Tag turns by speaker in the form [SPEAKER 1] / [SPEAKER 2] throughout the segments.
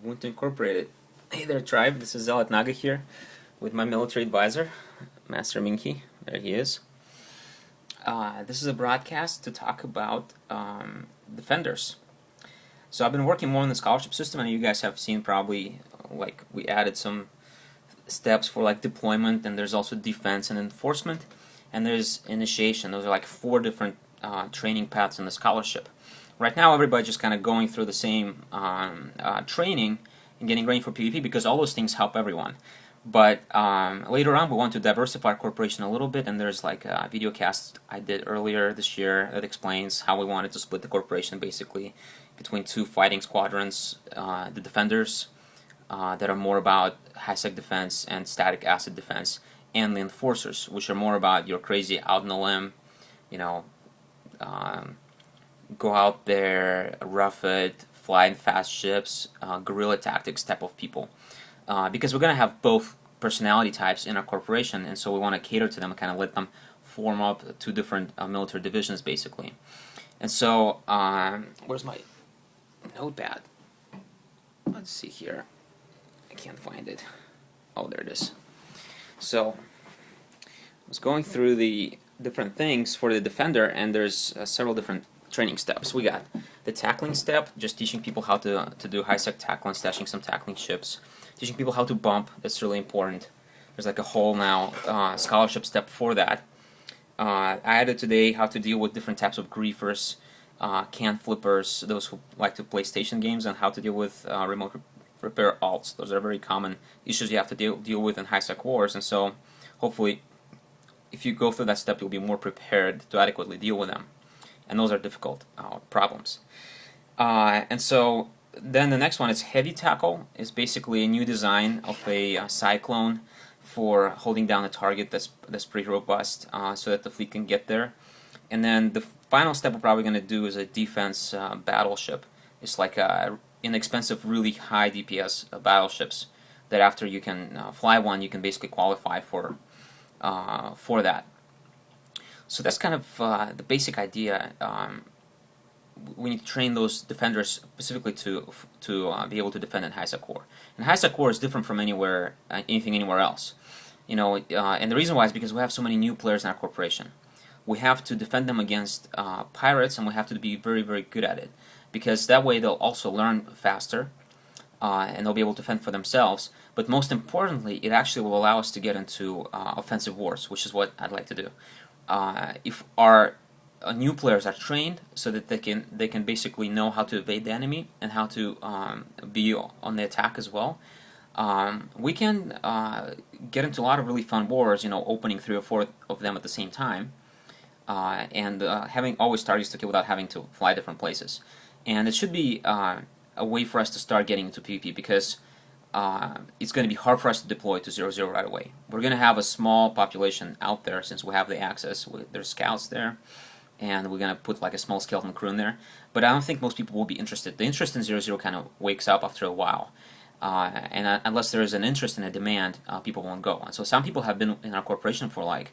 [SPEAKER 1] Ubuntu Incorporated. Hey there, tribe. This is Zealot Naga here with my military advisor, Master Minky. There he is. This is a broadcast to talk about defenders. So I've been working more on the scholarship system, and you guys have seen probably like we added some steps for like deployment, and there's also defense and enforcement, and there's initiation. Those are like four different training paths in the scholarship. Right now, everybody's just kind of going through the same training and getting ready for PvP because all those things help everyone. But later on, we want to diversify our corporation a little bit, and there's like a video cast I did earlier this year that explains how we wanted to split the corporation basically between two fighting squadrons, the defenders that are more about high-sec defense and static asset defense, and the enforcers, which are more about your crazy out on the limb, you know, go out there, rough it, fly in fast ships, guerrilla tactics type of people. Because we're going to have both personality types in our corporation, and so we want to cater to them and kind of let them form up two different military divisions, basically. And so, where's my notepad? Let's see here. I can't find it. Oh, there it is. So, I was going through the different things for the defender, and there's several different training steps. We got the tackling step, just teaching people how to do high-sec tackle and stashing some tackling ships. Teaching people how to bump, that's really important. There's like a whole now scholarship step for that. I added today how to deal with different types of griefers, can flippers, those who like to play station games, and how to deal with remote repair alts. Those are very common issues you have to deal with in high-sec wars, and so hopefully if you go through that step, you'll be more prepared to adequately deal with them. And those are difficult problems. And so then the next one is heavy tackle. Is basically a new design of a cyclone for holding down a target that's pretty robust, so that the fleet can get there. And then the final step we're probably going to do is a defense battleship. It's like inexpensive, really high DPS battleships that after you can fly one, you can basically qualify for that. So that's kind of the basic idea. We need to train those defenders specifically to be able to defend in high-sec war. And high-sec war is different from anything anywhere else. You know, and the reason why is because we have so many new players in our corporation. We have to defend them against pirates, and we have to be very, very good at it. Because that way they'll also learn faster, and they'll be able to fend for themselves. But most importantly, it actually will allow us to get into offensive wars, which is what I'd like to do. If our new players are trained so that they can basically know how to evade the enemy and how to be on the attack as well, we can get into a lot of really fun wars, you know, opening 3 or 4 of them at the same time, and having always targets to kill without having to fly different places. And it should be a way for us to start getting into PvP, because it's going to be hard for us to deploy to 0-0 right away. We're going to have a small population out there since we have the access. There's scouts there, and we're going to put like a small skeleton crew in there. But I don't think most people will be interested. The interest in 0-0 kind of wakes up after a while. And unless there is an interest and a demand, people won't go. And so some people have been in our corporation for like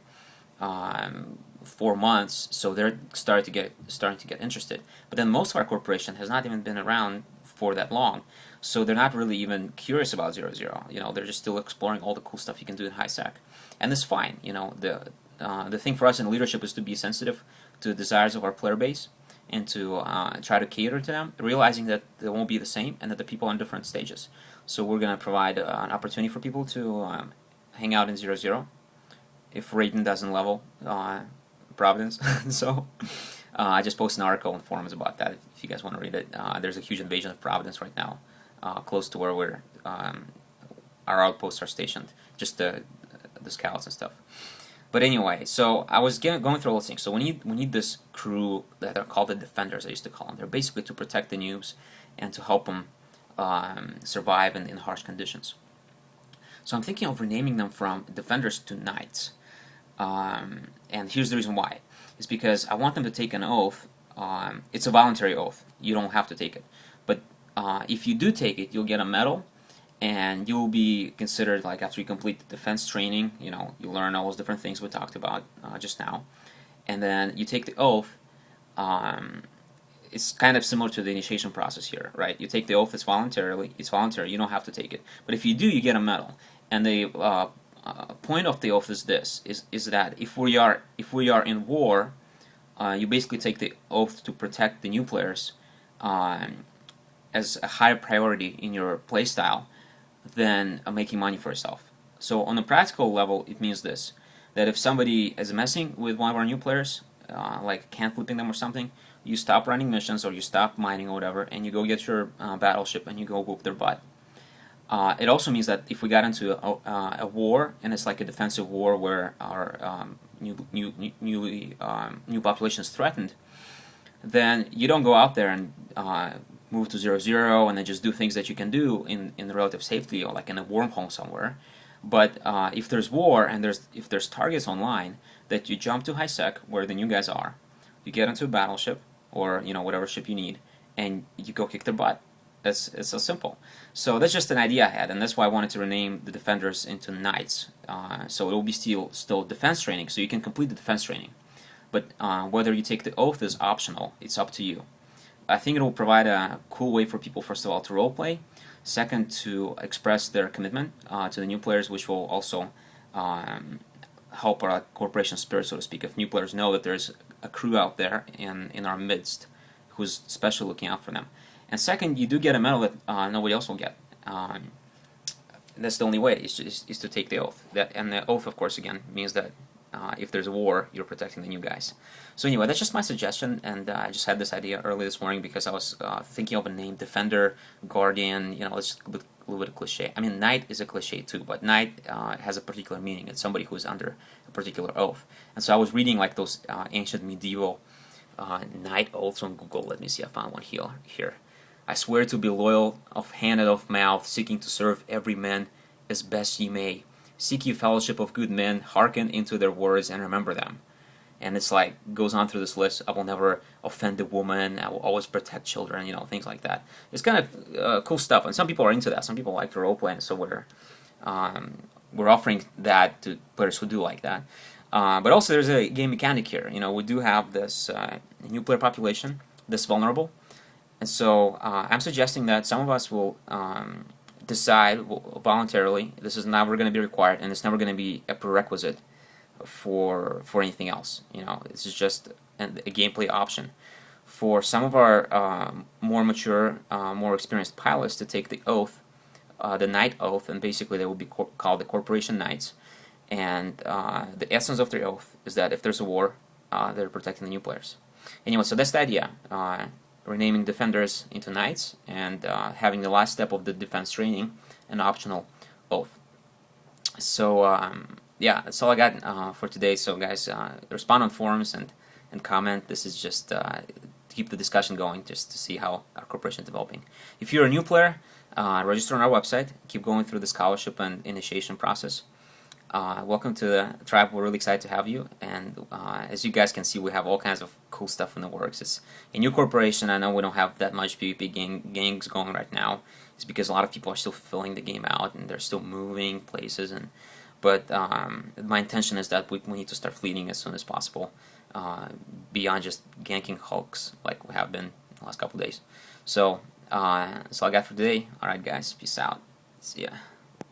[SPEAKER 1] 4 months, so they're starting to get interested. But then most of our corporation has not even been around for that long, so they're not really even curious about 0-0. You know, they're just still exploring all the cool stuff you can do in high-sec, and it's fine. You know, the thing for us in leadership is to be sensitive to the desires of our player base and to try to cater to them, realizing that they won't be the same and that the people are in different stages. So we're going to provide an opportunity for people to hang out in 0-0 if Raiden doesn't level Providence. So I just posted an article in forums about that if you guys want to read it. There's a huge invasion of Providence right now, close to where our outposts are stationed, just the scouts and stuff. But anyway, so I was going through all those things. So we need this crew that are called the defenders, I used to call them. They're basically to protect the noobs and to help them survive in harsh conditions. So I'm thinking of renaming them from defenders to knights. And here's the reason why. It's because I want them to take an oath. It's a voluntary oath. You don't have to take it. But if you do take it, you'll get a medal, and you'll be considered, like, after you complete the defense training, you know, you learn all those different things we talked about just now, and then you take the oath. it's kind of similar to the initiation process here, right? You take the oath, it's voluntary, you don't have to take it. But if you do, you get a medal. And the point of the oath is this, is that if we are in war, you basically take the oath to protect the new players as a higher priority in your playstyle than making money for yourself. So on a practical level, it means this, that if somebody is messing with one of our new players, like can flipping them or something, you stop running missions or you stop mining or whatever, and you go get your battleship and you go whoop their butt. It also means that if we got into a war, and it's like a defensive war where our new population is threatened, then you don't go out there and move to 0-0 and then just do things that you can do in relative safety or like in a wormhole somewhere. But if there's war and if there's targets online, that you jump to high sec where the new guys are, you get into a battleship or whatever ship you need, and you go kick their butt. It's so simple. So that's just an idea I had, and that's why I wanted to rename the defenders into knights. So it will be still defense training, so you can complete the defense training. But whether you take the oath is optional. It's up to you. I think it will provide a cool way for people, first of all, to roleplay. Second, to express their commitment to the new players, which will also help our corporation spirit, so to speak. If new players know that there's a crew out there in our midst who's specially looking out for them. And second, you do get a medal that nobody else will get. That's the only way, is to take the oath. And the oath, of course, again, means that if there's a war, you're protecting the new guys. So anyway, that's just my suggestion, and I just had this idea early this morning because I was thinking of a name, Defender, Guardian, it's just a little bit of cliche. I mean, Knight is a cliche too, but Knight has a particular meaning. It's somebody who's under a particular oath. And so I was reading like those ancient medieval Knight oaths on Google. Let me see, I found one here. I swear to be loyal of hand and of mouth, seeking to serve every man as best ye may. Seek ye fellowship of good men, hearken into their words, and remember them. And it's like, goes on through this list. I will never offend a woman, I will always protect children, things like that. It's kind of cool stuff, and some people are into that. Some people like to roleplay, and so we're offering that to players who do like that. But also there's a game mechanic here. We do have this new player population, this vulnerable. And so I'm suggesting that some of us will decide voluntarily, this is never going to be required, and it's never going to be a prerequisite for anything else. This is just a gameplay option for some of our more mature, more experienced pilots to take the oath, the Knight oath, and basically they will be called the Corporation Knights. And the essence of their oath is that if there's a war, they're protecting the new players. Anyway, so that's the idea. Renaming defenders into knights, and having the last step of the defense training an optional oath. So yeah, that's all I got for today. So guys, respond on forums and comment. This is just to keep the discussion going, just to see how our corporation is developing. If you're a new player, register on our website. Keep going through the scholarship and initiation process. Welcome to the tribe. We're really excited to have you, and as you guys can see, we have all kinds of cool stuff in the works. It's a new corporation. I know we don't have that much PvP gangs going right now. It's because a lot of people are still filling the game out and they're still moving places. But my intention is that we need to start fleeting as soon as possible, beyond just ganking hulks like we have been the last couple days. So that's all I got for today. Alright guys, peace out. See ya.